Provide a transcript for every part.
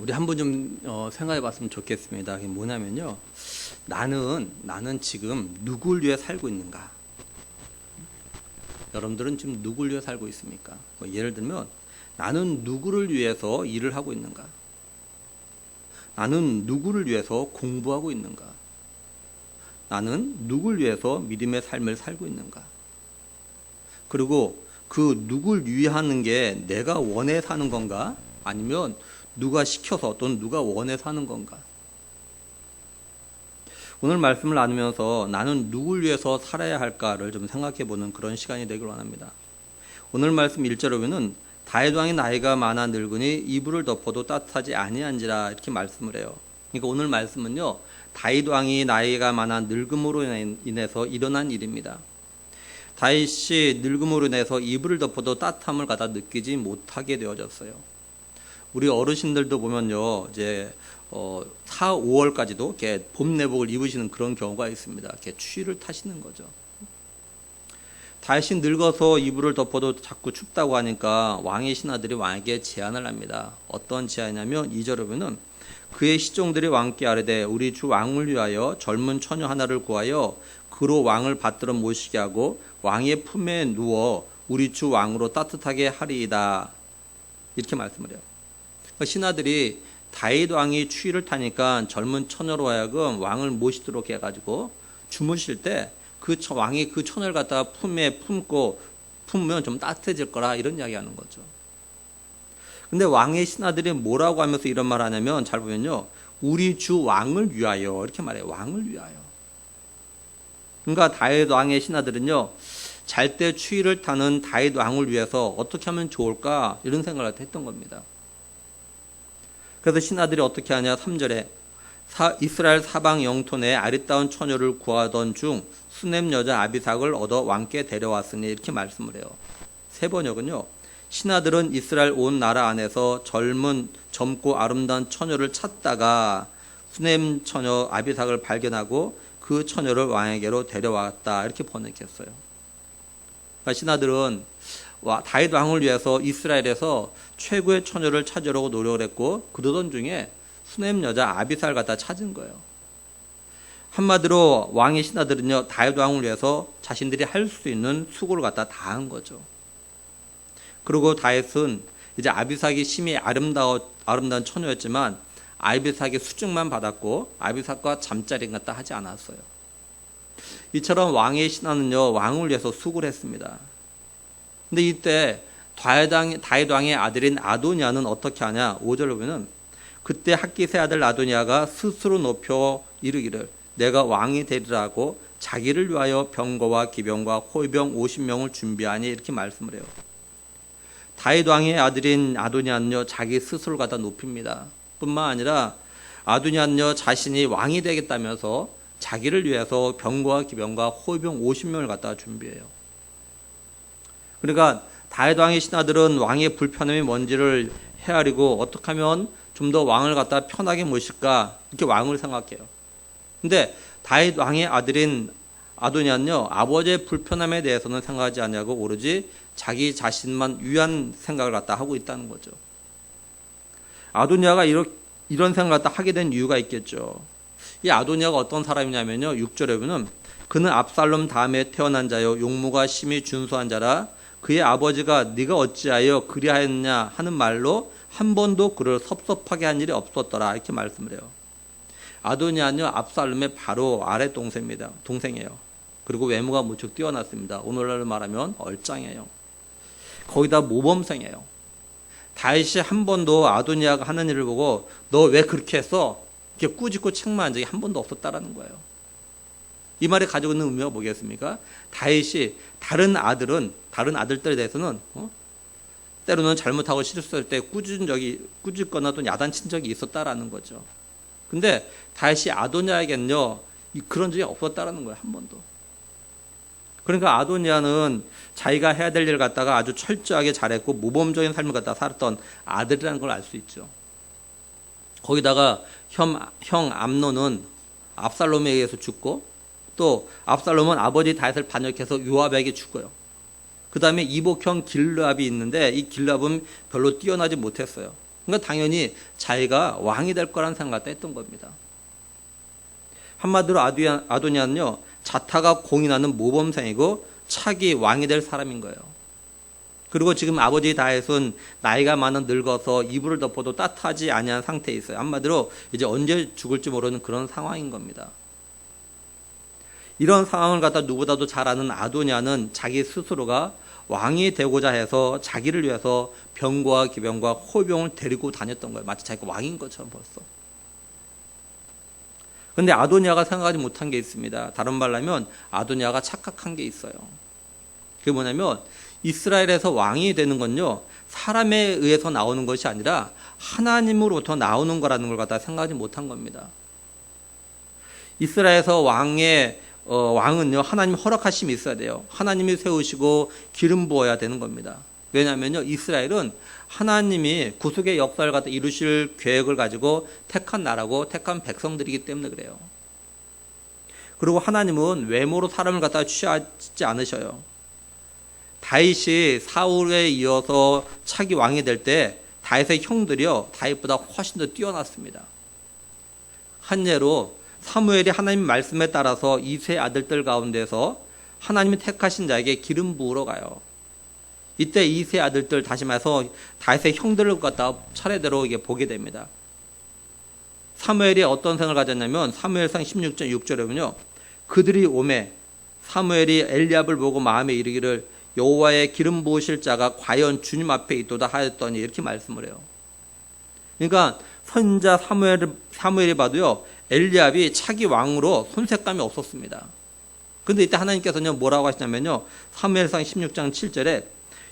우리 한번 좀 생각해 봤으면 좋겠습니다. 그게 뭐냐면요. 나는 지금 누굴 위해 살고 있는가? 여러분들은 지금 누굴 위해 살고 있습니까? 예를 들면 나는 누구를 위해서 일을 하고 있는가? 나는 누구를 위해서 공부하고 있는가? 나는 누굴 위해서 믿음의 삶을 살고 있는가? 그리고 그 누굴 위하는 게 내가 원해 사는 건가? 아니면 누가 시켜서 또는 누가 원해 사는 건가? 오늘 말씀을 나누면서 나는 누굴 위해서 살아야 할까를 좀 생각해 보는 그런 시간이 되길 원합니다. 오늘 말씀 1절에 보면 다윗 왕의 나이가 많아 늙으니 이불을 덮어도 따뜻하지 아니한지라 이렇게 말씀을 해요. 그러니까 오늘 말씀은요. 다윗 왕이 나이가 많아 늙음으로 인해서 일어난 일입니다. 다윗이 늙음으로 인해서 이불을 덮어도 따뜻함을 갖다 느끼지 못하게 되어졌어요. 우리 어르신들도 보면요, 이제 4, 5월까지도 이렇게 봄 내복을 입으시는 그런 경우가 있습니다. 이렇게 추위를 타시는 거죠. 다윗이 늙어서 이불을 덮어도 자꾸 춥다고 하니까 왕의 신하들이 왕에게 제안을 합니다. 어떤 제안이냐면 2절에 보면 그의 시종들이 왕께 아뢰되 우리 주 왕을 위하여 젊은 처녀 하나를 구하여 그로 왕을 받들어 모시게 하고 왕의 품에 누워 우리 주 왕으로 따뜻하게 하리이다. 이렇게 말씀을 해요. 신하들이 다윗 왕이 추위를 타니까 젊은 처녀로 하여금 왕을 모시도록 해가지고 주무실 때 그 왕이 그 처녀를 갖다가 품에 품고 품으면 좀 따뜻해질 거라 이런 이야기하는 거죠. 근데 왕의 신하들이 뭐라고 하면서 이런 말 하냐면 잘 보면요. 우리 주 왕을 위하여 이렇게 말해요. 왕을 위하여. 그러니까 다윗 왕의 신하들은요. 잘 때 추위를 타는 다윗 왕을 위해서 어떻게 하면 좋을까 이런 생각을 했던 겁니다. 그래서 신하들이 어떻게 하냐 3절에 이스라엘 사방 영토 내 아리따운 처녀를 구하던 중 수넴 여자 아비삭을 얻어 왕께 데려왔으니 이렇게 말씀을 해요. 세 번역은요. 신하들은 이스라엘 온 나라 안에서 젊고 아름다운 처녀를 찾다가 수넴 처녀 아비삭을 발견하고 그 처녀를 왕에게로 데려왔다 이렇게 번역했어요. 그러니까 신하들은 다윗 왕을 위해서 이스라엘에서 최고의 처녀를 찾으려고 노력을 했고 그러던 중에 수넴 여자 아비삭을 갖다 찾은 거예요. 한마디로 왕의 신하들은요 다윗 왕을 위해서 자신들이 할 수 있는 수고를 갖다 다 한 거죠. 그리고 다윗은 이제 아비삭이 심히 아름다운 처녀였지만 아비삭의 수증만 받았고 아비삭과 잠자리 갖다 하지 않았어요. 이처럼 왕의 신하는요 왕을 위해서 수고를 했습니다. 근데 이때 다윗 왕의 아들인 아도니아는 어떻게 하냐 5절을 보면 그때 학기세 아들 아도니아가 스스로 높여 이르기를 내가 왕이 되리라고 자기를 위하여 병거와 기병과 호위병 50명을 준비하니 이렇게 말씀을 해요. 다윗 왕의 아들인 아도니아는요 자기 스스로를 갖다 높입니다. 뿐만 아니라 아도니아는요 자신이 왕이 되겠다면서 자기를 위해서 병거와 기병과 호위병 50명을 갖다 준비해요. 그러니까 다윗 왕의 신하들은 왕의 불편함이 뭔지를 헤아리고 어떻게 하면 좀 더 왕을 갖다 편하게 모실까 이렇게 왕을 생각해요. 근데 다윗 왕의 아들인 아도니아는요 아버지의 불편함에 대해서는 생각하지 않냐고 오로지 자기 자신만 위한 생각을 갖다 하고 있다는 거죠. 아도니아가 이런 생각을 갖다 하게 된 이유가 있겠죠. 이 아도니아가 어떤 사람이냐면요 6절에 보면 그는 압살롬 다음에 태어난 자요 용모가 심히 준수한 자라 그의 아버지가 네가 어찌하여 그리하였냐 하는 말로 한 번도 그를 섭섭하게 한 일이 없었더라 이렇게 말씀을 해요. 아도니아는요 압살롬의 바로 아래 동생이에요. 그리고 외모가 무척 뛰어났습니다. 오늘날로 말하면 얼짱이에요. 거기다 모범생이에요. 다윗이 한 번도 아도니아가 하는 일을 보고 너 왜 그렇게 했어? 이렇게 꾸짖고 책망한 적이 한 번도 없었다라는 거예요. 이 말이 가지고 있는 의미가 뭐겠습니까? 다윗이 다른 아들들에 대해서는 때로는 잘못하고 실수할 때 꾸짖거나 또 야단친 적이 있었다라는 거죠. 근데 다윗이 아도니아에게는요 그런 적이 없었다라는 거예요. 한 번도. 그러니까 아도니아는 자기가 해야 될 일을 갖다가 아주 철저하게 잘했고 모범적인 삶을 갖다 살았던 아들이라는 걸 알 수 있죠. 거기다가 형 암논은 압살롬에 의해서 죽고 또 압살롬은 아버지 다윗을 반역해서 요압에게 죽어요. 그 다음에 이복형 길르압이 있는데 이 길르압은 별로 뛰어나지 못했어요. 그러니까 당연히 자기가 왕이 될 거라는 생각을 했던 겁니다. 한마디로 아도니아는요, 자타가 공인하는 모범생이고 차기 왕이 될 사람인 거예요. 그리고 지금 아버지 다윗은 나이가 많아 늙어서 이불을 덮어도 따뜻하지 아니한 상태에 있어요. 한마디로 이제 언제 죽을지 모르는 그런 상황인 겁니다. 이런 상황을 갖다 누구보다도 잘 아는 아도니아는 자기 스스로가 왕이 되고자 해서 자기를 위해서 병과 기병과 호병을 데리고 다녔던 거예요. 마치 자기가 왕인 것처럼 벌써. 그런데 아도니아가 생각하지 못한 게 있습니다. 다른 말로 하면 아도니아가 착각한 게 있어요. 그게 뭐냐면 이스라엘에서 왕이 되는 건요, 사람에 의해서 나오는 것이 아니라 하나님으로부터 나오는 거라는 걸 갖다 생각하지 못한 겁니다. 이스라엘에서 왕은요, 하나님 허락하심이 있어야 돼요. 하나님이 세우시고 기름 부어야 되는 겁니다. 왜냐하면요, 이스라엘은 하나님이 구속의 역사를 갖다 이루실 계획을 가지고 택한 나라고 택한 백성들이기 때문에 그래요. 그리고 하나님은 외모로 사람을 갖다 취하지 않으셔요. 다윗이 사울에 이어서 차기 왕이 될 때 다윗의 형들이요, 다윗보다 훨씬 더 뛰어났습니다. 한 예로 사무엘이 하나님 말씀에 따라서 이세 아들들 가운데서 하나님이 택하신 자에게 기름 부으러 가요. 이때 이세 아들들, 다시 말해서 다윗의 형들을 갖다 차례대로 이게 보게 됩니다. 사무엘이 어떤 생각을 가졌냐면 사무엘상 16장 6절에 보면요, 그들이 오매 사무엘이 엘리압을 보고 마음에 이르기를 여호와의 기름 부으실 자가 과연 주님 앞에 있도다 하였더니 이렇게 말씀을 해요. 그러니까 선지자 사무엘이 봐도요, 엘리압이 차기 왕으로 손색감이 없었습니다. 그런데 이때 하나님께서는 뭐라고 하시냐면요, 사무엘상 16장 7절에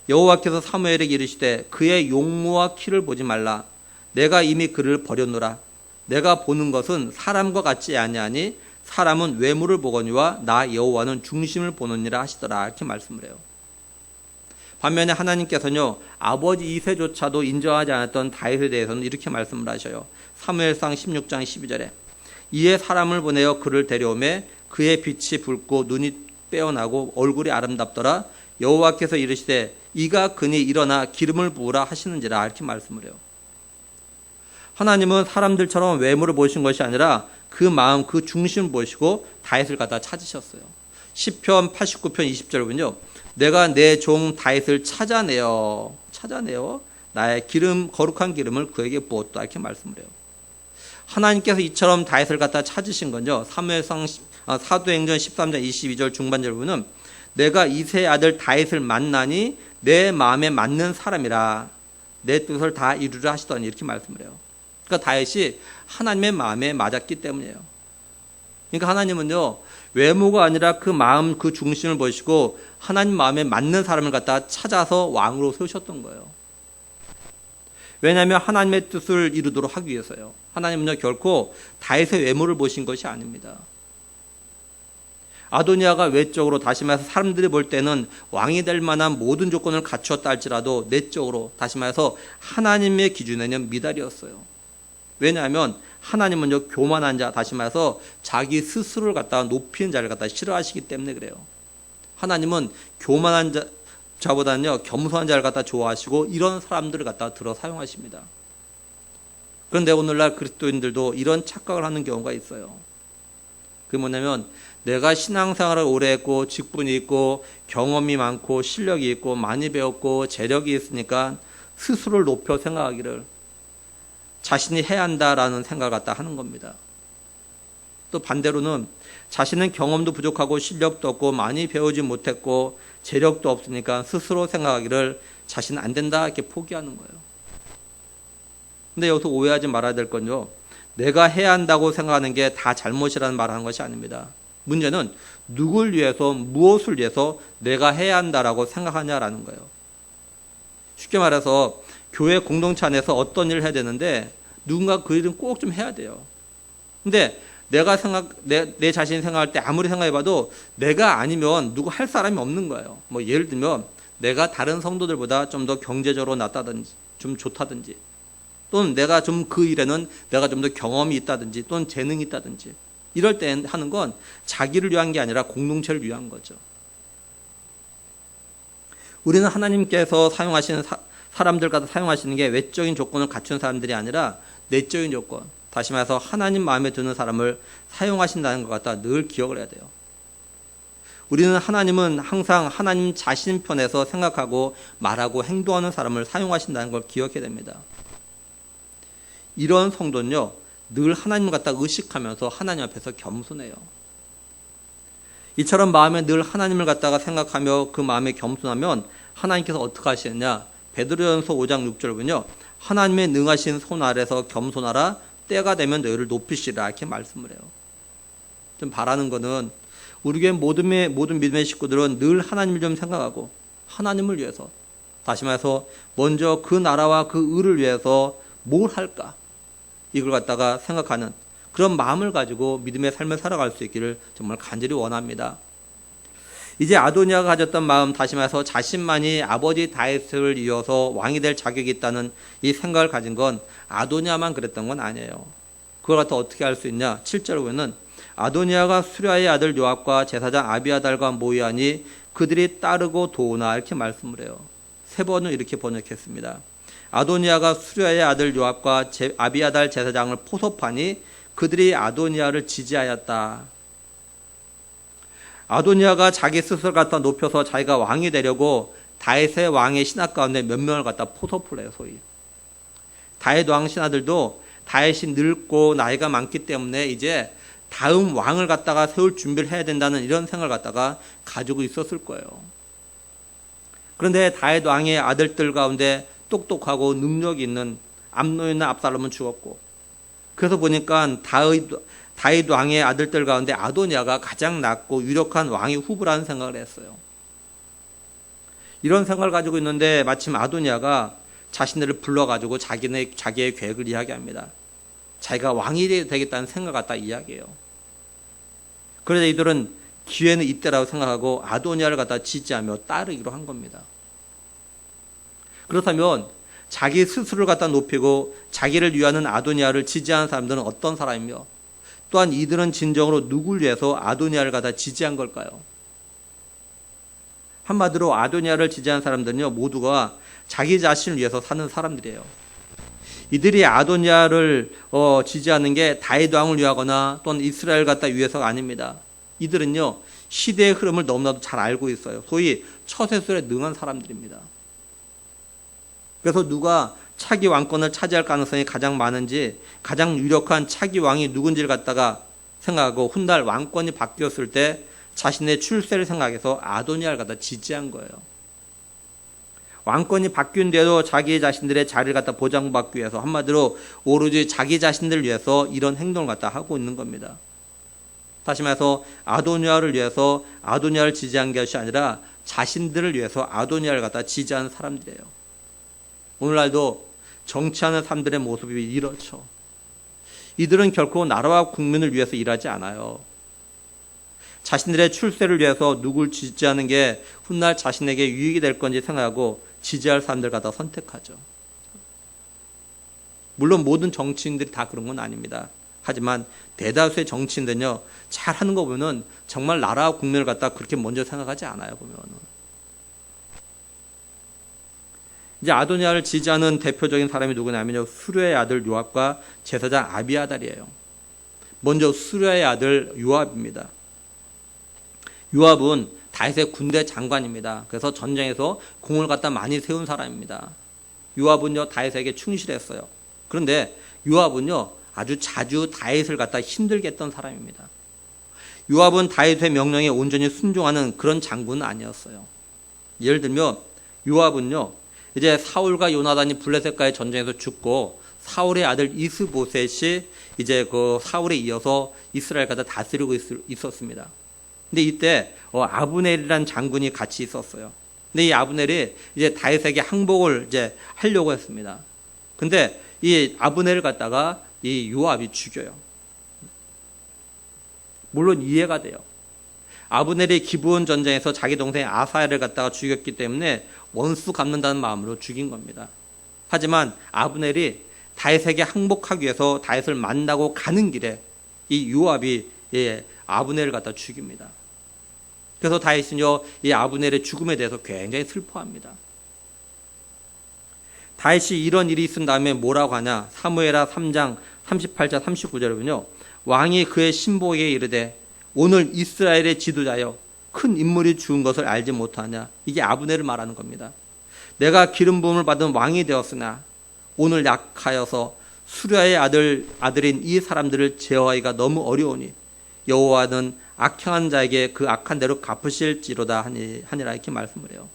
여호와께서 사무엘에게 이르시되 그의 용모와 키를 보지 말라. 내가 이미 그를 버렸노라. 내가 보는 것은 사람과 같지 아니하니 사람은 외모를 보거니와 나 여호와는 중심을 보느니라 하시더라. 이렇게 말씀을 해요. 반면에 하나님께서는요, 아버지 이세조차도 인정하지 않았던 다윗에 대해서는 이렇게 말씀을 하셔요. 사무엘상 16장 12절에 이에 사람을 보내어 그를 데려오매 그의 빛이 붉고 눈이 빼어나고 얼굴이 아름답더라. 여호와께서 이르시되 이가 그니 일어나 기름을 부으라 하시는지라. 이렇게 말씀을 해요. 하나님은 사람들처럼 외모를 보신 것이 아니라 그 마음, 그 중심을 보시고 다윗을 갖다 찾으셨어요. 시편 89편 20절 보면요, 내가 내 종 다윗을 찾아내어 나의 거룩한 기름을 그에게 부었다. 이렇게 말씀을 해요. 하나님께서 이처럼 다윗을 갖다 찾으신 건요, 사도행전 13장 22절 중반절 보면 내가 이새의 아들 다윗을 만나니 내 마음에 맞는 사람이라 내 뜻을 다 이루려 하시더니 이렇게 말씀을 해요. 그러니까 다윗이 하나님의 마음에 맞았기 때문이에요. 그러니까 하나님은요, 외모가 아니라 그 마음, 그 중심을 보시고 하나님 마음에 맞는 사람을 갖다 찾아서 왕으로 세우셨던 거예요. 왜냐하면 하나님의 뜻을 이루도록 하기 위해서요. 하나님은요, 결코 다윗의 외모를 보신 것이 아닙니다. 아도니아가 외적으로, 다시 말해서 사람들이 볼 때는 왕이 될 만한 모든 조건을 갖추었다 할지라도 내적으로, 다시 말해서 하나님의 기준에는 미달이었어요. 왜냐하면 하나님은요, 교만한 자, 다시 말해서 자기 스스로를 갖다가 높이는 자를 갖다 싫어하시기 때문에 그래요. 하나님은 교만한 자보다는요, 겸손한 자를 갖다 좋아하시고 이런 사람들을 갖다 들어 사용하십니다. 그런데 오늘날 그리스도인들도 이런 착각을 하는 경우가 있어요. 그게 뭐냐면 내가 신앙생활을 오래 했고 직분이 있고 경험이 많고 실력이 있고 많이 배웠고 재력이 있으니까 스스로를 높여 생각하기를 자신이 해야 한다라는 생각을 갖다 하는 겁니다. 또 반대로는 자신은 경험도 부족하고 실력도 없고 많이 배우지 못했고 재력도 없으니까 스스로 생각하기를 자신은 안 된다 이렇게 포기하는 거예요. 근데 여기서 오해하지 말아야 될 건요, 내가 해야 한다고 생각하는 게 다 잘못이라는 말을 하는 것이 아닙니다. 문제는 누굴 위해서, 무엇을 위해서 내가 해야 한다라고 생각하냐라는 거예요. 쉽게 말해서 교회 공동체 안에서 어떤 일을 해야 되는데 누군가 그 일은 꼭 좀 해야 돼요. 근데 내 자신이 생각할 때 아무리 생각해봐도 내가 아니면 누구 할 사람이 없는 거예요. 뭐 예를 들면 내가 다른 성도들보다 좀 더 경제적으로 낫다든지 좀 좋다든지, 또는 내가 좀 그 일에는 내가 좀 더 경험이 있다든지 또는 재능이 있다든지, 이럴 때 하는 건 자기를 위한 게 아니라 공동체를 위한 거죠. 우리는 하나님께서 사용하시는 사람들 갖다 사용하시는 게 외적인 조건을 갖춘 사람들이 아니라 내적인 조건, 다시 말해서 하나님 마음에 드는 사람을 사용하신다는 것 갖다 늘 기억을 해야 돼요. 우리는 하나님은 항상 하나님 자신 편에서 생각하고 말하고 행동하는 사람을 사용하신다는 걸 기억해야 됩니다. 이런 성도는요, 늘 하나님을 갖다 의식하면서 하나님 앞에서 겸손해요. 이처럼 마음에 늘 하나님을 갖다가 생각하며 그 마음에 겸손하면 하나님께서 어떻게 하시느냐? 베드로전서 5장 6절 보면요, 하나님의 능하신 손 아래서 겸손하라, 때가 되면 너희를 높이시라, 이렇게 말씀을 해요. 좀 바라는 거는 우리 교회 모든 믿음의 식구들은 늘 하나님을 좀 생각하고 하나님을 위해서, 다시 말해서 먼저 그 나라와 그 의를 위해서 뭘 할까, 이걸 갖다가 생각하는 그런 마음을 가지고 믿음의 삶을 살아갈 수 있기를 정말 간절히 원합니다. 이제 아도니아가 가졌던 마음, 다시 말해서 자신만이 아버지 다윗을 이어서 왕이 될 자격이 있다는 이 생각을 가진 건 아도니아만 그랬던 건 아니에요. 그걸 갖다 어떻게 할 수 있냐? 7절 보면은 아도니아가 수랴의 아들 요압과 제사장 아비아달과 모이하니 그들이 따르고 도우나, 이렇게 말씀을 해요. 세 번은 이렇게 번역했습니다. 아도니아가 수랴의 아들 요압과 아비아달 제사장을 포섭하니 그들이 아도니아를 지지하였다. 아도니아가 자기 스스로 갖다 높여서 자기가 왕이 되려고 다윗의 왕의 신하 가운데 몇 명을 갖다 포섭을 해요, 소위. 다윗 왕 신하들도 다윗이 늙고 나이가 많기 때문에 이제 다음 왕을 갖다가 세울 준비를 해야 된다는 이런 생각을 갖다가 가지고 있었을 거예요. 그런데 다윗 왕의 아들들 가운데 똑똑하고 능력이 있는 암논이나 압살롬은 죽었고, 그래서 보니까 다윗 왕의 아들들 가운데 아도니아가 가장 낫고 유력한 왕의 후보라는 생각을 했어요. 이런 생각을 가지고 있는데 마침 아도니아가 자신들을 불러가지고 자기의 계획을 이야기합니다. 자기가 왕이 되겠다는 생각을 갖다 이야기해요. 그러자 이들은 기회는 이때라고 생각하고 아도니아를 갖다 지지하며 따르기로 한 겁니다. 그렇다면 자기 스스로를 갖다 높이고 자기를 위하는 아도니아를 지지하는 사람들은 어떤 사람이며, 또한 이들은 진정으로 누굴 위해서 아도니아를 갖다 지지한 걸까요? 한마디로 아도니아를 지지한 사람들은요, 모두가 자기 자신을 위해서 사는 사람들이에요. 이들이 아도니아를 지지하는 게 다윗 왕을 위하거나 또는 이스라엘 갖다 위해서가 아닙니다. 이들은요, 시대의 흐름을 너무나도 잘 알고 있어요. 소위 처세술에 능한 사람들입니다. 그래서 누가 차기 왕권을 차지할 가능성이 가장 많은지, 가장 유력한 차기 왕이 누군지를 갖다가 생각하고 훗날 왕권이 바뀌었을 때 자신의 출세를 생각해서 아도니아를 갖다 지지한 거예요. 왕권이 바뀐 뒤에도 자기 자신들의 자리를 갖다 보장받기 위해서, 한마디로 오로지 자기 자신들을 위해서 이런 행동을 갖다 하고 있는 겁니다. 다시 말해서 아도니아를 위해서 아도니아를 지지한 것이 아니라 자신들을 위해서 아도니아를 갖다 지지하는 사람들이에요. 오늘날도 정치하는 사람들의 모습이 이렇죠. 이들은 결코 나라와 국민을 위해서 일하지 않아요. 자신들의 출세를 위해서 누굴 지지하는 게 훗날 자신에게 유익이 될 건지 생각하고 지지할 사람들 갖다 선택하죠. 물론 모든 정치인들이 다 그런 건 아닙니다. 하지만 대다수의 정치인들은요, 잘하는 거 보면은 정말 나라와 국민을 갖다 그렇게 먼저 생각하지 않아요, 보면은. 이제 아도니아를 지지하는 대표적인 사람이 누구냐면요, 수랴의 아들 요압과 제사장 아비아달이에요. 먼저 수랴의 아들 요압입니다. 요압은 다윗의 군대 장관입니다. 그래서 전쟁에서 공을 갖다 많이 세운 사람입니다. 요압은요, 다윗에게 충실했어요. 그런데 요압은요, 아주 자주 다윗을 갖다 힘들게 했던 사람입니다. 요압은 다윗의 명령에 온전히 순종하는 그런 장군은 아니었어요. 예를 들면 요압은요, 이제 사울과 요나단이 블레셋과의 전쟁에서 죽고 사울의 아들 이스보셋이 이제 그 사울에 이어서 이스라엘 갖다 다스리고 있었습니다. 근데 이때 아브넬이라는 장군이 같이 있었어요. 근데 이 아브넬이 이제 다윗에게 항복을 이제 하려고 했습니다. 근데 이 아브넬을 갖다가 이 요압이 죽여요. 물론 이해가 돼요. 아브넬이 기브온 전쟁에서 자기 동생 아사엘을 갖다가 죽였기 때문에 원수 갚는다는 마음으로 죽인 겁니다. 하지만 아브넬이 다윗에게 항복하기 위해서 다윗을 만나고 가는 길에 이 요압이 아브넬을 갖다 죽입니다. 그래서 다윗은요, 이 아브넬의 죽음에 대해서 굉장히 슬퍼합니다. 다윗이 이런 일이 있은 다음에 뭐라고 하냐? 사무엘하 3장 38절 39절은요. 왕이 그의 신복에게 이르되 오늘 이스라엘의 지도자여 큰 인물이 죽은 것을 알지 못하냐? 이게 아브넬을 말하는 겁니다. 내가 기름 부음을 받은 왕이 되었으나 오늘 약하여서 수랴의 아들인 이 사람들을 제어하기가 너무 어려우니 여호와는 악행한 자에게 그 악한 대로 갚으실지로다 하니라 이렇게 말씀을 해요.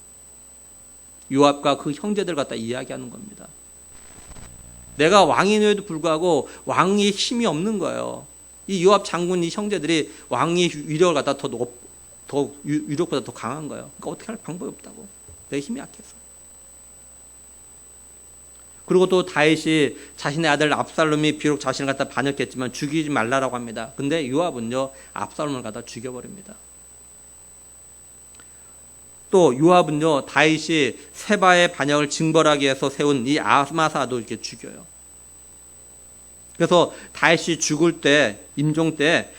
요압과 그 형제들 갖다 이야기하는 겁니다. 내가 왕인에도 불구하고 왕이 힘이 없는 거예요. 이 요압 장군 이 형제들이 왕의 위력을 갖다 더 위력보다 더 강한 거예요. 그러니까 어떻게 할 방법이 없다고. 내 힘이 약해서. 그리고 또 다윗이 자신의 아들 압살롬이 비록 자신을 갖다 반역했지만 죽이지 말라라고 합니다. 근데 요압은요 압살롬을 갖다 죽여버립니다. 또 요압은요 다윗이 세바의 반역을 징벌하기 위해서 세운 이 아마사도 이렇게 죽여요. 그래서 다윗이 죽을 때 임종 때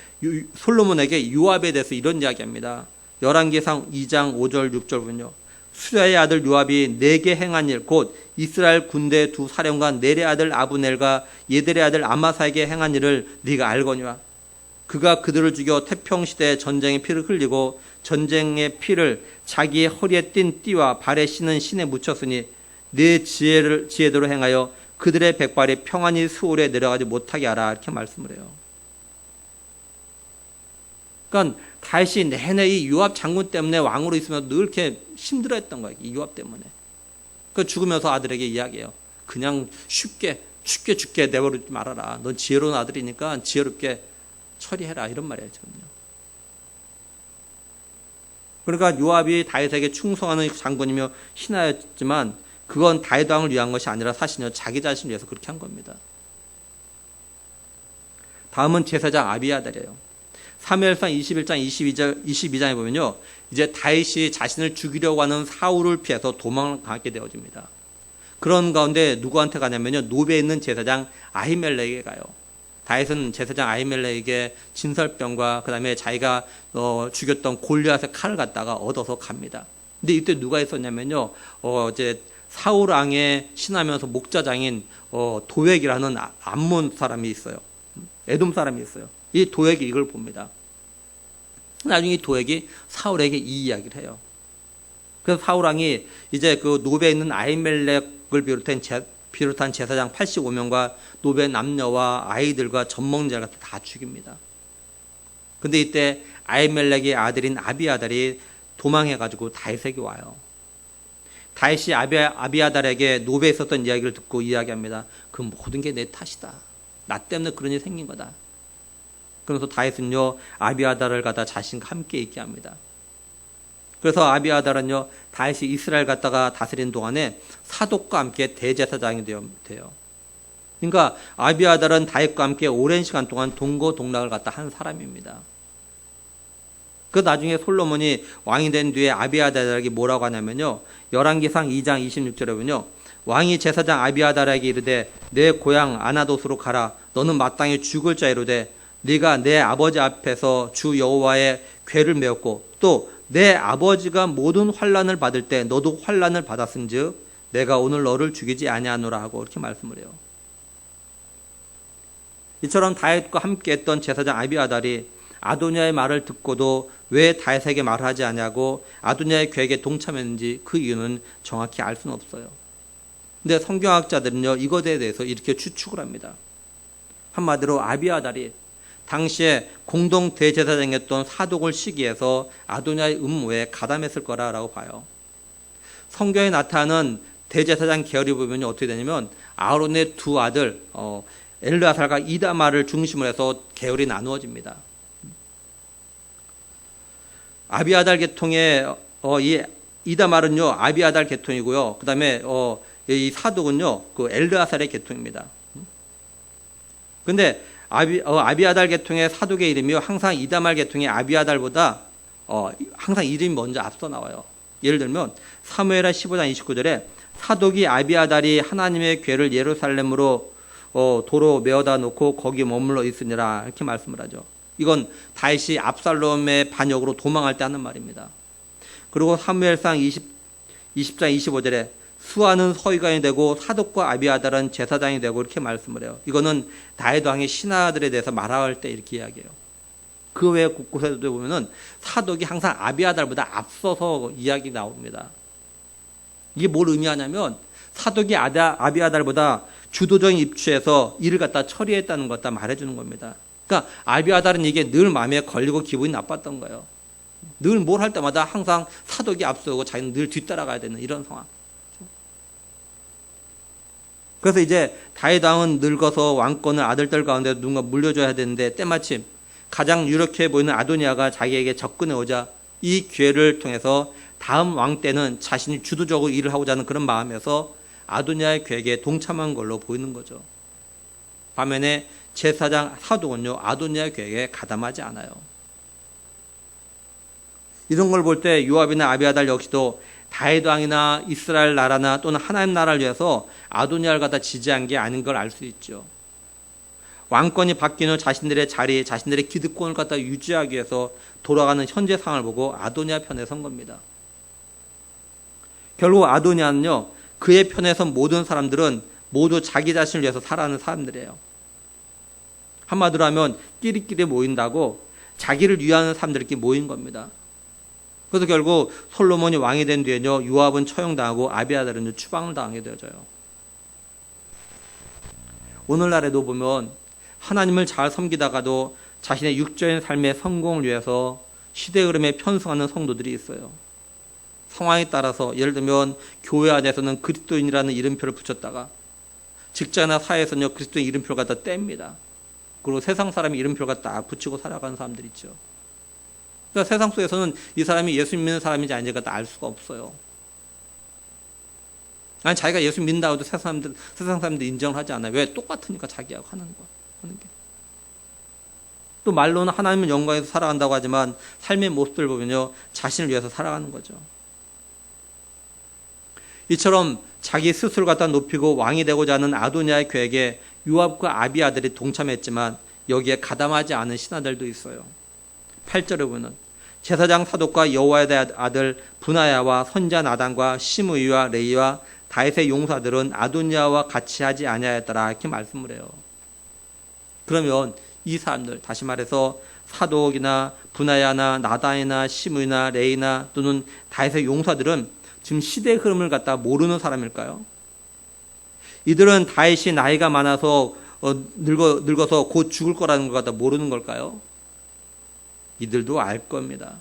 솔로몬에게 요압에 대해서 이런 이야기합니다. 열왕기상 2장 5절 6절 보면요. 수랴의 아들 요압이 내게 행한 일 곧 이스라엘 군대 두 사령관 넬의 아들 아브넬과 예델의 아들 아마사에게 행한 일을 네가 알거니와 그가 그들을 죽여 태평시대에 전쟁의 피를 흘리고 전쟁의 피를 자기의 허리에 띤 띠와 발에 신은 신에 묻혔으니 네 지혜대로 행하여 그들의 백발이 평안히 수월에 내려가지 못하게 하라 이렇게 말씀을 해요. 그러니까 다윗이 내내 이 요압 장군 때문에 왕으로 있으면서 늘 이렇게 힘들어했던 거예요. 이 요압 때문에. 그 죽으면서 아들에게 이야기해요. 그냥 쉽게 죽게 내버리지 말아라. 넌 지혜로운 아들이니까 지혜롭게 처리해라. 이런 말이에요. 지금요. 그러니까 요압이 다윗에게 충성하는 장군이며 신하였지만 그건 다윗 왕을 위한 것이 아니라 사실은 자기 자신을 위해서 그렇게 한 겁니다. 다음은 제사장 아비아달이에요. 사무엘상 21장 22장에 보면요. 이제 다윗이 자신을 죽이려고 하는 사울을 피해서 도망을 가게 되어집니다. 그런 가운데 누구한테 가냐면요. 노베에 있는 제사장 아히멜렉에게 가요. 다윗은 제사장 아히멜렉에게 진설병과 그다음에 자기가 죽였던 골리앗의 칼을 갖다가 얻어서 갑니다. 근데 이때 누가 있었냐면요. 이제 사울 왕의 신하면서 목자장인 도액이라는 암몬 사람이 있어요. 에돔 사람이 있어요. 이 도액이 이걸 봅니다. 나중에 이 도액이 사울에게 이 이야기를 해요. 그래서 사울 왕이 이제 그 노베에 있는 아히멜렉을 비롯한 제사장 85명과 노베 남녀와 아이들과 젖먹는 자를 다 죽입니다. 근데 이때 아히멜렉의 아들인 아비아달이 도망해가지고 다윗에게 와요. 다윗이 아비아달에게 노베에 있었던 이야기를 듣고 이야기합니다. 그 모든 게 내 탓이다. 나 때문에 그런 일이 생긴 거다. 그래서 다윗은요 아비아달을 갖다 자신과 함께 있게 합니다. 그래서 아비아달은요 다윗이 이스라엘 갖다가 다스린 동안에 사독과 함께 대제사장이 돼요. 그러니까 아비아달은 다윗과 함께 오랜 시간 동안 동거동락을 갖다 한 사람입니다. 그 나중에 솔로몬이 왕이 된 뒤에 아비아달에게 뭐라고 하냐면요 열왕기상 2장 26절에 보면요 왕이 제사장 아비아달에게 이르되 내 고향 아나돗으로 가라. 너는 마땅히 죽을 자이로되 네가 내 아버지 앞에서 주 여호와의 궤를 메었고 또 내 아버지가 모든 환난을 받을 때 너도 환난을 받았은즉 내가 오늘 너를 죽이지 아니하노라 하고 이렇게 말씀을 해요. 이처럼 다윗과 함께했던 제사장 아비아달이 아도니아의 말을 듣고도 왜 다윗에게 말하지 않냐고 아도니아의 계획에 동참했는지 그 이유는 정확히 알 수는 없어요. 근데 성경학자들은요 이것에 대해서 이렇게 추측을 합니다. 한마디로 아비아달이 당시에 공동 대제사장이었던 사독을 시기해서 아도니아의 음모에 가담했을 거라고 봐요. 성경에 나타나는 대제사장 계열이 보면 어떻게 되냐면 아론의 두 아들 엘르아살과 이다말을 중심으로 해서 계열이 나누어집니다. 아비아달 계통의 이 이다말은요 아비아달 계통이고요. 그다음에 이 사독은요 그 엘르아살의 계통입니다. 근데 아비아달 계통의 사독의 이름이 항상 이다말 계통의 아비아달보다 항상 이름이 먼저 앞서 나와요. 예를 들면 사무엘하 15장 29절에 사독이 아비아달이 하나님의 궤를 예루살렘으로 도로 메어다 놓고 거기 머물러 있으니라 이렇게 말씀을 하죠. 이건 다윗이 압살롬의 반역으로 도망할 때 하는 말입니다. 그리고 사무엘상 20장 25절에 수아는 서기관이 되고 사독과 아비아달은 제사장이 되고 이렇게 말씀을 해요. 이거는 다윗 왕의 신하들에 대해서 말할 때 이렇게 이야기해요. 그 외에 곳곳에도 보면은 사독이 항상 아비아달보다 앞서서 이야기 나옵니다. 이게 뭘 의미하냐면 사독이 아비아달보다 주도적인 입추해서 일을 갖다 처리했다는 것 갖다 말해주는 겁니다. 그러니까 아비아달은 이게 늘 마음에 걸리고 기분이 나빴던 거예요. 늘 뭘 할 때마다 항상 사독이 앞서고 자기는 늘 뒤따라가야 되는 이런 상황. 그래서 이제 다윗 왕은 늙어서 왕권을 아들들 가운데 누군가 물려줘야 되는데 때마침 가장 유력해 보이는 아도니아가 자기에게 접근해 오자 이 기회를 통해서 다음 왕 때는 자신이 주도적으로 일을 하고자 하는 그런 마음에서 아도니아의 계획에 동참한 걸로 보이는 거죠. 반면에 제사장 사독은요 아도니아의 계획에 가담하지 않아요. 이런 걸 볼 때 요압이나 아비아달 역시도 다윗 왕이나 이스라엘 나라나 또는 하나님 나라를 위해서 아도니아를 갖다 지지한 게 아닌 걸 알 수 있죠. 왕권이 바뀐 후 자신들의 자리, 자신들의 기득권을 갖다 유지하기 위해서 돌아가는 현재 상황을 보고 아도니아 편에 선 겁니다. 결국 아도니아는요, 그의 편에 선 모든 사람들은 모두 자기 자신을 위해서 살아가는 사람들이에요. 한마디로 하면 끼리끼리 모인다고 자기를 위하는 사람들끼리 모인 겁니다. 그래서 결국 솔로몬이 왕이 된 뒤에는요, 요압은 처형당하고 아비아달은 추방을 당하게 되어져요. 오늘날에도 보면 하나님을 잘 섬기다가도 자신의 육적인 삶의 성공을 위해서 시대 흐름에 편승하는 성도들이 있어요. 상황에 따라서 예를 들면 교회 안에서는 그리스도인이라는 이름표를 붙였다가 직장이나 사회에서는요 그리스도인 이름표를 갖다 뗍니다. 그리고 세상 사람이 이름표를 갖다 붙이고 살아가는 사람들이 있죠. 그러니까 세상 속에서는 이 사람이 예수 믿는 사람인지 아닌지 갖다 알 수가 없어요. 아니 자기가 예수 믿는다고 해도 세상 사람들 인정을 하지 않아요. 왜? 똑같으니까 자기하고 하는 게. 또 말로는 하나님을 영광에서 살아간다고 하지만 삶의 모습을 보면요 자신을 위해서 살아가는 거죠. 이처럼 자기 스스로 갖다 높이고 왕이 되고자 하는 아도니아의 계획에 요압과 아비아들이 동참했지만 여기에 가담하지 않은 신하들도 있어요. 8절에 보면 제사장 사독과 여호와의 아들 분하야와 선지자 나단과 시므이와 레이와 다윗의 용사들은 아도니아와 같이 하지 아니하였더라 이렇게 말씀을 해요. 그러면 이 사람들, 다시 말해서 사독이나 분하야나 나단이나 시므이나 레이나 또는 다윗의 용사들은 지금 시대의 흐름을 갖다 모르는 사람일까요? 이들은 다윗이 나이가 많아서 늙어서 곧 죽을 거라는 걸 갖다 모르는 걸까요? 이들도 알 겁니다.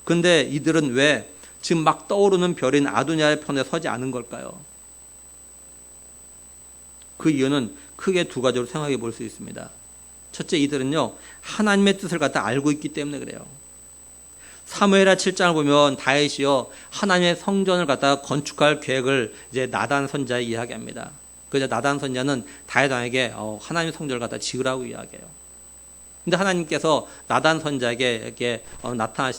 근데 이들은 왜 지금 막 떠오르는 별인 아도니아의 편에 서지 않은 걸까요? 그 이유는 크게 두 가지로 생각해 볼 수 있습니다. 첫째, 이들은요 하나님의 뜻을 갖다 알고 있기 때문에 그래요. 사무엘하 7장을 보면 다윗이요 하나님의 성전을 갖다가 건축할 계획을 이제 나단 선지자에 이야기합니다. 그래서 나단 선지자는 다윗 왕에게 하나님의 성전을 갖다 지으라고 이야기해요. 근데 하나님께서 나단 선지자에게 이렇게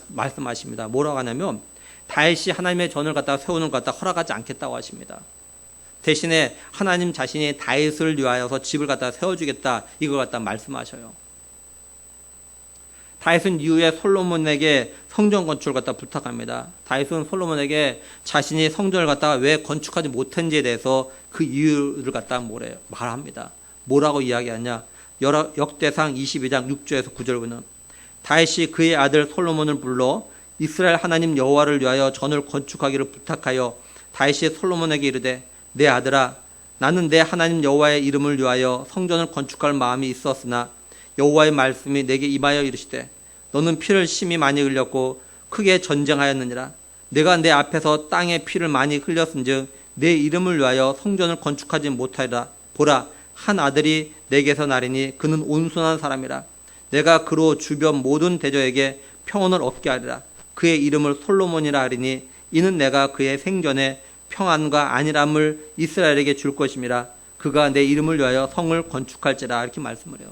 말씀하십니다. 뭐라고 하냐면 다윗이 하나님의 전을 갖다가 세우는 것 갖다 허락하지 않겠다고 하십니다. 대신에 하나님 자신이 다윗을 위하여서 집을 갖다가 세워주겠다 이걸 갖다 말씀하셔요. 다윗은 이후에 솔로몬에게 성전 건축을 갖다 부탁합니다. 다윗은 솔로몬에게 자신이 성전을 갖다가 왜 건축하지 못했는지에 대해서 그 이유를 갖다 말합니다. 뭐라고 이야기하냐? 역대상 22장 6절에서 9절 보면 다윗이 그의 아들 솔로몬을 불러 이스라엘 하나님 여호와를 위하여 전을 건축하기를 부탁하여 다윗이 솔로몬에게 이르되 내 아들아 나는 내 하나님 여호와의 이름을 위하여 성전을 건축할 마음이 있었으나 여호와의 말씀이 내게 임하여 이르시되 너는 피를 심히 많이 흘렸고 크게 전쟁하였느니라. 내가 내 앞에서 땅에 피를 많이 흘렸은즉 내 이름을 위하여 성전을 건축하지 못하리라. 보라 한 아들이 내게서 나리니 그는 온순한 사람이라. 내가 그로 주변 모든 대저에게 평온을 얻게 하리라. 그의 이름을 솔로몬이라 하리니 이는 내가 그의 생전에 평안과 안일함을 이스라엘에게 줄 것임이라. 그가 내 이름을 위하여 성을 건축할지라 이렇게 말씀을 해요.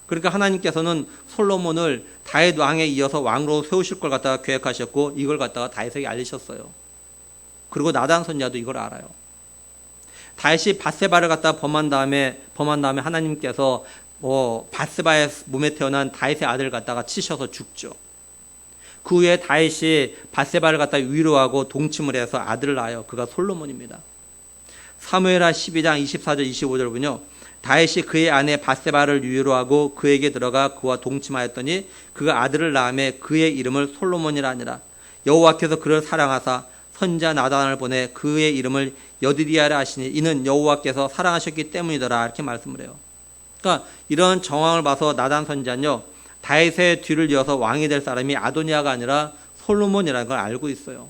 그러니까 하나님께서는 솔로몬을 다윗 왕에 이어서 왕으로 세우실 걸 갖다가 계획하셨고 이걸 갖다가 다윗에게 알리셨어요. 그리고 나단 선지자도 이걸 알아요. 다윗이 밧세바를 갖다 범한 다음에 하나님께서 밧세바의 몸에 태어난 다윗의 아들을 갖다가 치셔서 죽죠. 그 후에 다윗이 밧세바를 갖다 위로하고 동침을 해서 아들을 낳아요. 그가 솔로몬입니다. 사무엘하 12장 24절 25절 보면요. 다윗이 그의 아내 밧세바를 위로하고 그에게 들어가 그와 동침하였더니 그가 아들을 낳음에 그의 이름을 솔로몬이라 하니라. 여호와께서 그를 사랑하사 선지자 나단을 보내 그의 이름을 여드리야라 하시니 이는 여호와께서 사랑하셨기 때문이더라. 이렇게 말씀을 해요. 그러니까 이런 정황을 봐서 나단 선지자는요, 다윗의 뒤를 이어서 왕이 될 사람이 아도니아가 아니라 솔로몬이라는 걸 알고 있어요.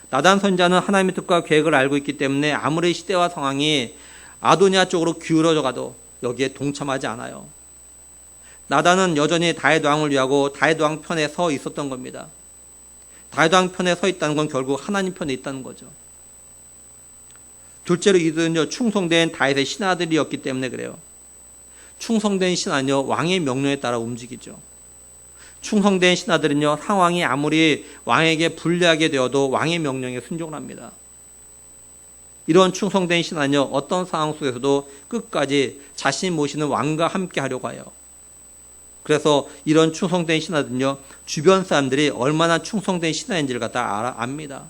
나단 선지자는 하나님의 뜻과 계획을 알고 있기 때문에 아무리 시대와 상황이 아도니아 쪽으로 기울어져 가도 여기에 동참하지 않아요. 나단은 여전히 다윗 왕을 위하고 다윗 왕 편에 서 있었던 겁니다. 다윗 왕 편에 서 있다는 건 결국 하나님 편에 있다는 거죠. 둘째로 이들은요, 충성된 다윗의 신하들이었기 때문에 그래요. 충성된 신하는요, 왕의 명령에 따라 움직이죠. 충성된 신하들은요, 상황이 아무리 왕에게 불리하게 되어도 왕의 명령에 순종을 합니다. 이런 충성된 신하는요, 어떤 상황 속에서도 끝까지 자신 모시는 왕과 함께 하려고 해요. 그래서 이런 충성된 신하들은요, 주변 사람들이 얼마나 충성된 신하인지를 갖다 압니다.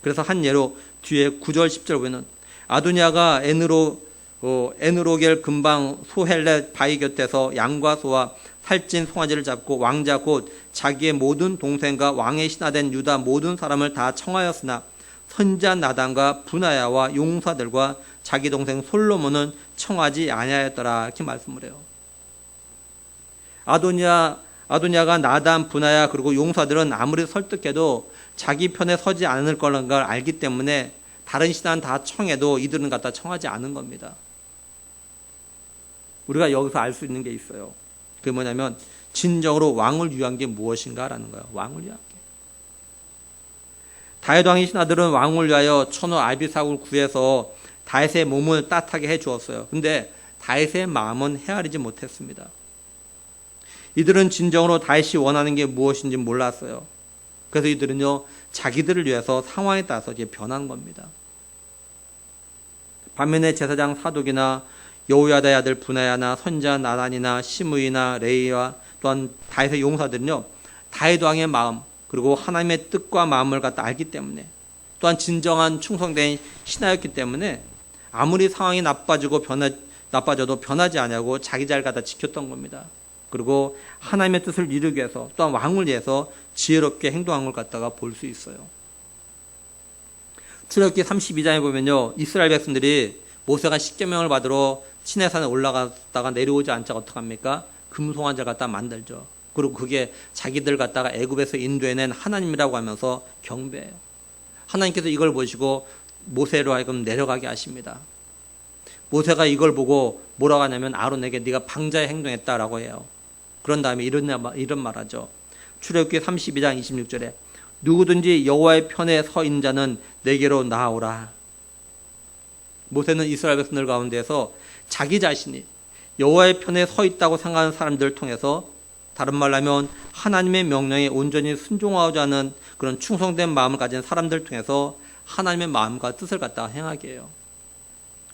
그래서 한 예로 뒤에 9절 10절 보면 아도니아가 에누로겔 근방 소헬렛 바위 곁에서 양과 소와 살찐 송아지를 잡고 왕자 곧 자기의 모든 동생과 왕의 신하된 유다 모든 사람을 다 청하였으나 선지자 나단과 분하야와 용사들과 자기 동생 솔로몬은 청하지 아니하였더라. 이렇게 말씀을 해요. 아도니아가 나단, 분하야 그리고 용사들은 아무리 설득해도 자기 편에 서지 않을 거라는 걸 알기 때문에 다른 신하는 다 청해도 이들은 갖다 청하지 않은 겁니다. 우리가 여기서 알 수 있는 게 있어요. 그게 뭐냐면 진정으로 왕을 위한 게 무엇인가라는 거예요. 왕을 위한 게. 다윗 왕의 신하들은 왕을 위하여 처녀 아비삭을 구해서 다윗의 몸을 따뜻하게 해 주었어요. 근데 다윗의 마음은 헤아리지 못했습니다. 이들은 진정으로 다윗이 원하는 게 무엇인지 몰랐어요. 그래서 이들은요, 자기들을 위해서 상황에 따라서 이제 변한 겁니다. 반면에 제사장 사독이나 여호야다의 아들 분하야나 선지자 나단이나 시므이나 레이와 또한 다윗의 용사들은요, 다윗 왕의 마음 그리고 하나님의 뜻과 마음을 갖다 알기 때문에 또한 진정한 충성된 신하였기 때문에 아무리 상황이 나빠져도 변하지 않냐고 자기 자리를 갖다 지켰던 겁니다. 그리고 하나님의 뜻을 이루기 위해서 또한 왕을 위해서 지혜롭게 행동한 걸 갖다가 볼 수 있어요. 출애굽기 32장에 보면요, 이스라엘 백성들이 모세가 십계명을 받으러 시내산에 올라갔다가 내려오지 않자 어떡합니까? 금송아지를 갖다 만들죠. 그리고 그게 자기들 갖다가 애굽에서 인도해낸 하나님이라고 하면서 경배해요. 하나님께서 이걸 보시고 모세로 하여금 내려가게 하십니다. 모세가 이걸 보고 뭐라고 하냐면 아론에게 네가 방자의 행동했다라고 해요. 그런 다음에 이런 말 하죠. 출애굽기 32장 26절에 누구든지 여호와의 편에 서 있는 자는 내게로 나아오라. 모세는 이스라엘 백성들 가운데서 자기 자신이 여호와의 편에 서 있다고 생각하는 사람들을 통해서, 다른 말로 하면 하나님의 명령에 온전히 순종하고자 하는 그런 충성된 마음을 가진 사람들을 통해서 하나님의 마음과 뜻을 갖다가 행하게 해요.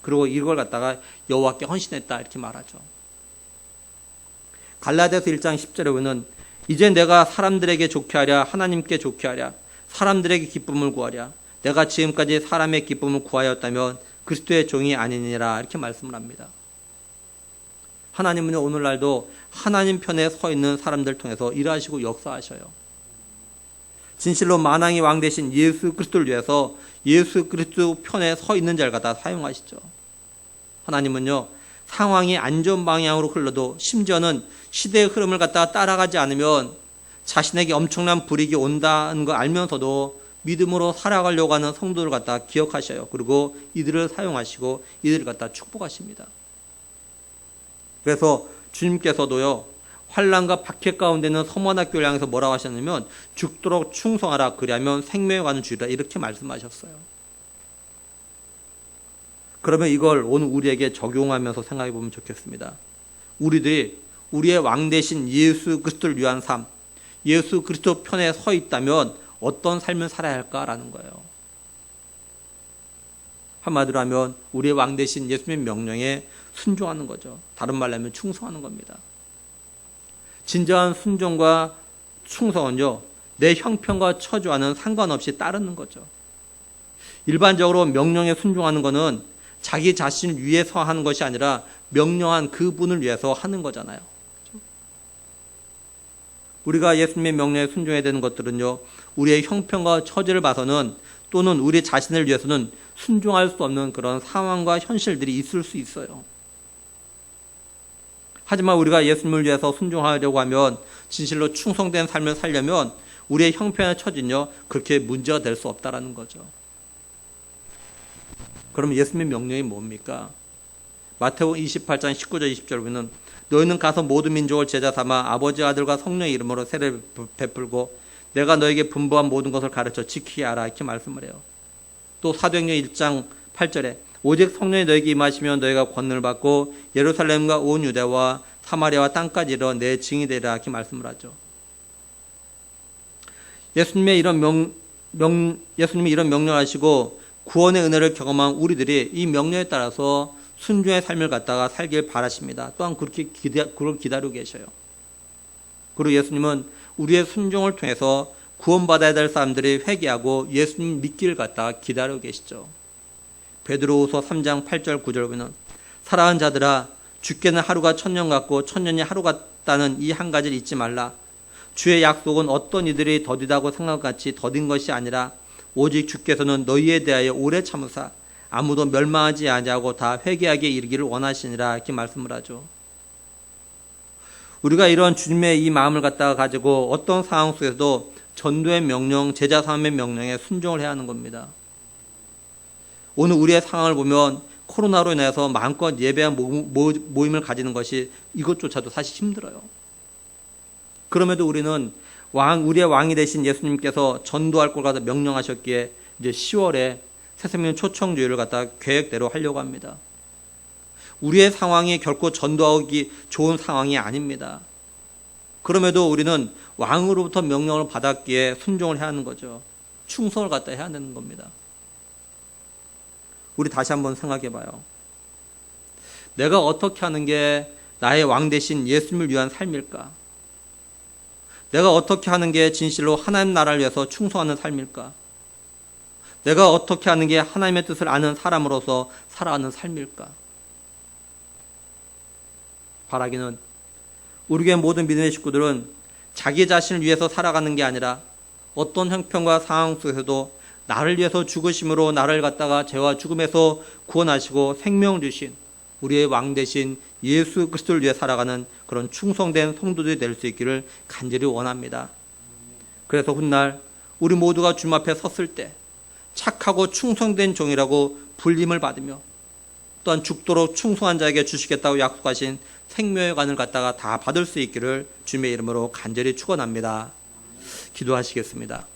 그리고 이걸 갖다가 여호와께 헌신했다 이렇게 말하죠. 갈라디아서 1장 10절에 보면 이제 내가 사람들에게 좋게 하랴 하나님께 좋게 하랴 사람들에게 기쁨을 구하랴 내가 지금까지 사람의 기쁨을 구하였다면 그리스도의 종이 아니니라 이렇게 말씀을 합니다. 하나님은 오늘날도 하나님 편에 서 있는 사람들 통해서 일하시고 역사하셔요. 진실로 만왕의 왕 되신 예수 그리스도를 위해서 예수 그리스도 편에 서 있는 자를 갖다 사용하시죠. 하나님은요, 상황이 안전 방향으로 흘러도 심지어는 시대의 흐름을 갖다가 따라가지 않으면 자신에게 엄청난 불이익이 온다는 걸 알면서도 믿음으로 살아가려고 하는 성도를 갖다가 기억하셔요. 그리고 이들을 사용하시고 이들을 갖다가 축복하십니다. 그래서 주님께서도요, 환난과 박해 가운데 있는 서문학교를 향해서 뭐라고 하셨냐면 죽도록 충성하라 그리하면 생명에 관한 주리라 이렇게 말씀하셨어요. 그러면 이걸 오늘 우리에게 적용하면서 생각해 보면 좋겠습니다. 우리들이 우리의 왕 대신 예수 그리스도를 위한 삶, 예수 그리스도 편에 서 있다면 어떤 삶을 살아야 할까라는 거예요. 한마디로 하면 우리의 왕 대신 예수님의 명령에 순종하는 거죠. 다른 말로 하면 충성하는 겁니다. 진정한 순종과 충성은요, 내 형편과 처지와는 상관없이 따르는 거죠. 일반적으로 명령에 순종하는 것은 자기 자신을 위해서 하는 것이 아니라 명령한 그분을 위해서 하는 거잖아요. 우리가 예수님의 명령에 순종해야 되는 것들은요, 우리의 형편과 처지를 봐서는 또는 우리 자신을 위해서는 순종할 수 없는 그런 상황과 현실들이 있을 수 있어요. 하지만 우리가 예수님을 위해서 순종하려고 하면, 진실로 충성된 삶을 살려면 우리의 형편의 처지는요, 그렇게 문제가 될 수 없다라는 거죠. 그럼 예수님의 명령이 뭡니까? 마태복음 28장 19절 20절 보면, 너희는 가서 모든 민족을 제자 삼아 아버지 아들과 성령의 이름으로 세례를 베풀고 내가 너에게 분부한 모든 것을 가르쳐 지키게 하라, 이렇게 말씀을 해요. 또 사도행전 1장 8절에 오직 성령이 너에게 임하시면 너희가 권능을 받고 예루살렘과 온 유대와 사마리아와 땅까지 이르러 내 증인이 되리라, 이렇게 말씀을 하죠. 예수님이 이런 명령을 하시고 구원의 은혜를 경험한 우리들이 이 명령에 따라서 순종의 삶을 갖다가 살길 바라십니다. 또한 그렇게 그걸 기다리고 계셔요. 그리고 예수님은 우리의 순종을 통해서 구원받아야 될 사람들이 회개하고 예수님 믿기를 갖다가 기다리고 계시죠. 베드로후서 3장 8절 9절 보면, 사랑하는 자들아, 주께는 하루가 천년 같고 천년이 하루 같다는 이 한 가지를 잊지 말라. 주의 약속은 어떤 이들이 더디다고 생각같이 더딘 것이 아니라 오직 주께서는 너희에 대하여 오래 참으사 아무도 멸망하지 아니하고 다 회개하게 이르기를 원하시니라, 이렇게 말씀을 하죠. 우리가 이런 주님의 이 마음을 갖다가 가지고 어떤 상황 속에서도 전도의 명령, 제자 삼의 명령에 순종을 해야 하는 겁니다. 오늘 우리의 상황을 보면 코로나로 인해서 마음껏 예배한 모임을 가지는 것이 이것조차도 사실 힘들어요. 그럼에도 우리는 우리의 왕이 되신 예수님께서 전도할 걸 갖다 명령하셨기에 이제 10월에 새생명 초청주의를 갖다 계획대로 하려고 합니다. 우리의 상황이 결코 전도하기 좋은 상황이 아닙니다. 그럼에도 우리는 왕으로부터 명령을 받았기에 순종을 해야 하는 거죠. 충성을 갖다 해야 되는 겁니다. 우리 다시 한번 생각해 봐요. 내가 어떻게 하는 게 나의 왕 대신 예수님을 위한 삶일까? 내가 어떻게 하는 게 진실로 하나님 나라를 위해서 충성하는 삶일까? 내가 어떻게 하는 게 하나님의 뜻을 아는 사람으로서 살아가는 삶일까? 바라기는 우리 교회 모든 믿음의 식구들은 자기 자신을 위해서 살아가는 게 아니라 어떤 형편과 상황 속에서도 나를 위해서 죽으심으로 나를 갖다가 죄와 죽음에서 구원하시고 생명을 주신 우리의 왕 대신 예수 그리스도를 위해 살아가는 그런 충성된 성도들이 될 수 있기를 간절히 원합니다. 그래서 훗날 우리 모두가 주님 앞에 섰을 때 착하고 충성된 종이라고 불림을 받으며 또한 죽도록 충성한 자에게 주시겠다고 약속하신 생명의 관을 갖다가 다 받을 수 있기를 주님의 이름으로 간절히 축원합니다. 기도하시겠습니다.